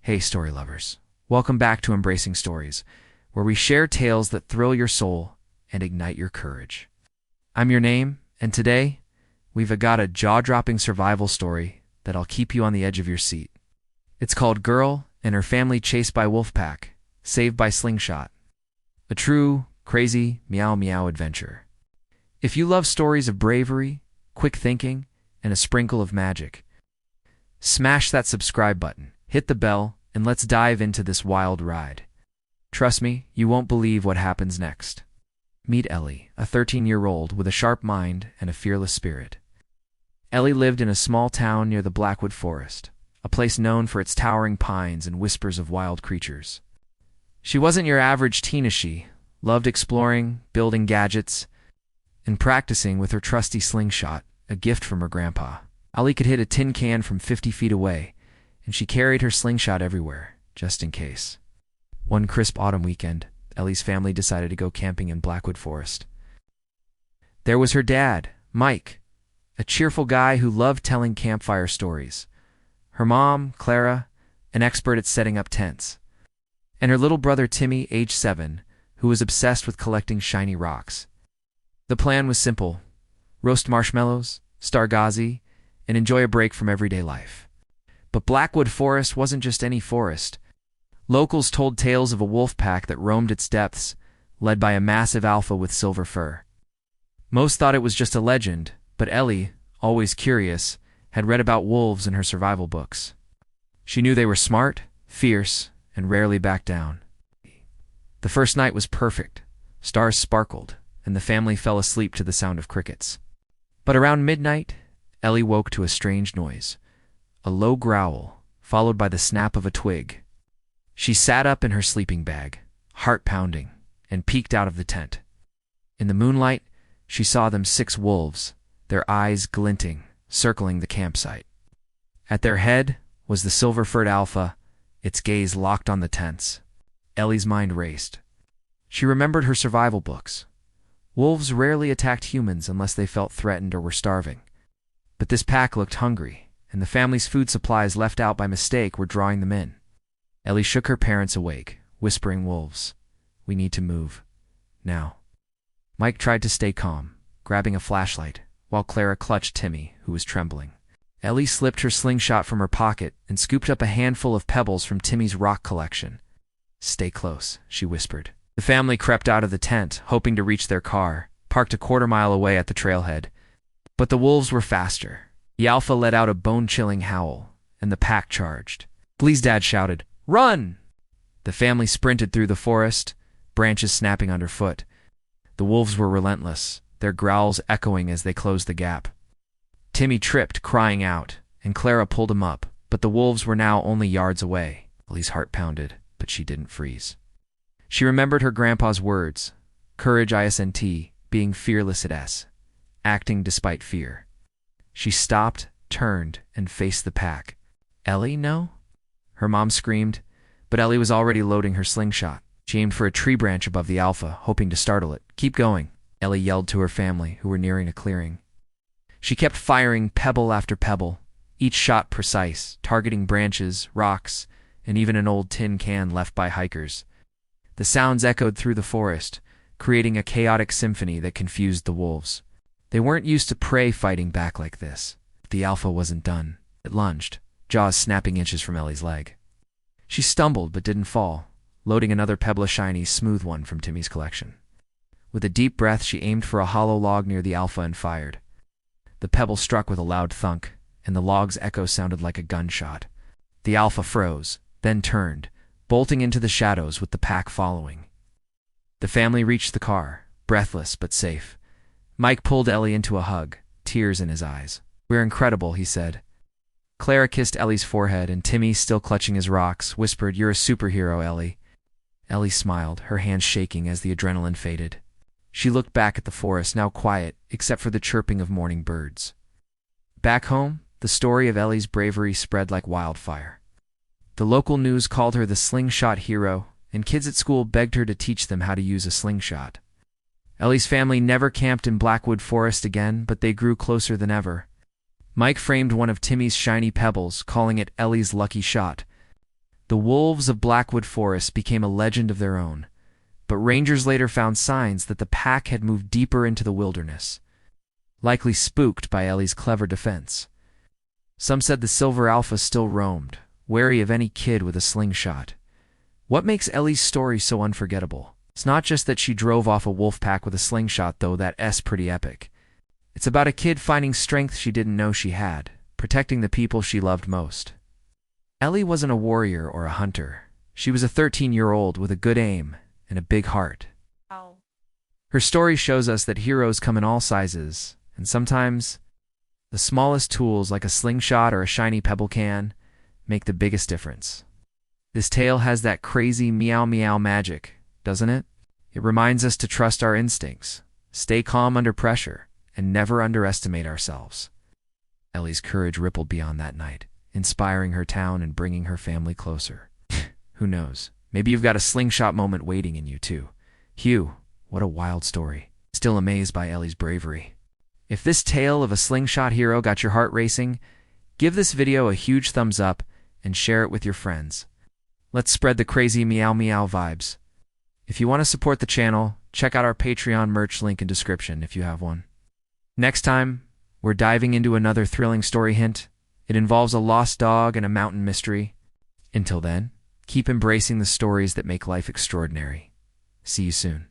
Hey, story lovers. Welcome back to Embracing Stories, where we share tales that thrill your soul and ignite your courage. I'm your name, and today, we've got a jaw-dropping survival story that'll keep you on the edge of your seat. It's called Girl and Her Family Chased by Wolfpack, Saved by Slingshot. A true, crazy, meow meow adventure. If you love stories of bravery, quick thinking, and a sprinkle of magic, smash that subscribe button, hit the bell, and let's dive into this wild ride. Trust me, you won't believe what happens next. Meet Ellie, a 13-year-old with a sharp mind and a fearless spirit. Ellie lived in a small town near the Blackwood Forest, a place known for its towering pines and whispers of wild creatures. She wasn't your average teen as she loved exploring, building gadgets, and practicing with her trusty slingshot, a gift from her grandpa. Ellie could hit a tin can from 50 feet away, and she carried her slingshot everywhere, just in case. One crisp autumn weekend, Ellie's family decided to go camping in Blackwood Forest. There was her dad, Mike, a cheerful guy who loved telling campfire stories. Her mom, Clara, an expert at setting up tents. And her little brother Timmy, age 7, who was obsessed with collecting shiny rocks. The plan was simple: roast marshmallows, stargazi, and enjoy a break from everyday life. But Blackwood Forest wasn't just any forest. Locals told tales of a wolf pack that roamed its depths, led by a massive alpha with silver fur. Most thought it was just a legend, but Ellie, always curious, had read about wolves in her survival books. She knew they were smart, fierce, and rarely backed down. The first night was perfect. Stars sparkled, and the family fell asleep to the sound of crickets. But around midnight, Ellie woke to a strange noise. A low growl, followed by the snap of a twig. She sat up in her sleeping bag, heart pounding, and peeked out of the tent. In the moonlight, she saw them 6 wolves, their eyes glinting, circling the campsite. At their head was the silver-furred alpha, its gaze locked on the tents. Ellie's mind raced. She remembered her survival books. Wolves rarely attacked humans unless they felt threatened or were starving. But this pack looked hungry, and the family's food supplies left out by mistake were drawing them in. Ellie shook her parents awake, whispering, "Wolves, we need to move. Now." Mike tried to stay calm, grabbing a flashlight, while Clara clutched Timmy, who was trembling. Ellie slipped her slingshot from her pocket and scooped up a handful of pebbles from Timmy's rock collection. "Stay close," she whispered. The family crept out of the tent, hoping to reach their car, parked a quarter-mile away at the trailhead. But the wolves were faster. The alpha let out a bone-chilling howl, and the pack charged. Glee's dad shouted, "Run!" The family sprinted through the forest, branches snapping underfoot. The wolves were relentless, their growls echoing as they closed the gap. Timmy tripped, crying out, and Clara pulled him up, but the wolves were now only yards away. Ellie's heart pounded, but she didn't freeze. She remembered her grandpa's words: courage ISNT, being fearless at S, acting despite fear. She stopped, turned, and faced the pack. "Ellie, no?" Her mom screamed, but Ellie was already loading her slingshot. She aimed for a tree branch above the alpha, hoping to startle it. "Keep going," Ellie yelled to her family, who were nearing a clearing. She kept firing pebble after pebble, each shot precise, targeting branches, rocks, and even an old tin can left by hikers. The sounds echoed through the forest, creating a chaotic symphony that confused the wolves. They weren't used to prey fighting back like this. The alpha wasn't done. It lunged, jaws snapping inches from Ellie's leg. She stumbled but didn't fall, loading another pebble shiny, smooth one from Timmy's collection. With a deep breath, she aimed for a hollow log near the alpha and fired. The pebble struck with a loud thunk, and the log's echo sounded like a gunshot. The alpha froze, then turned, bolting into the shadows with the pack following. The family reached the car, breathless but safe. Mike pulled Ellie into a hug, tears in his eyes. "We're incredible," he said. Clara kissed Ellie's forehead, and Timmy, still clutching his rocks, whispered, "You're a superhero, Ellie." Ellie smiled, her hands shaking as the adrenaline faded. She looked back at the forest, now quiet, except for the chirping of morning birds. Back home, the story of Ellie's bravery spread like wildfire. The local news called her the slingshot hero, and kids at school begged her to teach them how to use a slingshot. Ellie's family never camped in Blackwood Forest again, but they grew closer than ever. Mike framed one of Timmy's shiny pebbles, calling it Ellie's lucky shot. The wolves of Blackwood Forest became a legend of their own, but rangers later found signs that the pack had moved deeper into the wilderness, likely spooked by Ellie's clever defense. Some said the Silver Alpha still roamed, wary of any kid with a slingshot. What makes Ellie's story so unforgettable? It's not just that she drove off a wolf pack with a slingshot, though that's pretty epic. It's about a kid finding strength she didn't know she had, protecting the people she loved most. Ellie wasn't a warrior or a hunter. She was a 13-year-old with a good aim and a big heart. Wow. Her story shows us that heroes come in all sizes, and sometimes the smallest tools like a slingshot or a shiny pebble can make the biggest difference. This tale has that crazy meow meow magic, doesn't it? It reminds us to trust our instincts, stay calm under pressure, and never underestimate ourselves. Ellie's courage rippled beyond that night, inspiring her town and bringing her family closer. Who knows? Maybe you've got a slingshot moment waiting in you too. Hugh, what a wild story. Still amazed by Ellie's bravery. If this tale of a slingshot hero got your heart racing, give this video a huge thumbs up and share it with your friends. Let's spread the crazy meow meow vibes. If you want to support the channel, check out our Patreon merch link in description if you have one. Next time, we're diving into another thrilling story hint. It involves a lost dog and a mountain mystery. Until then, keep embracing the stories that make life extraordinary. See you soon.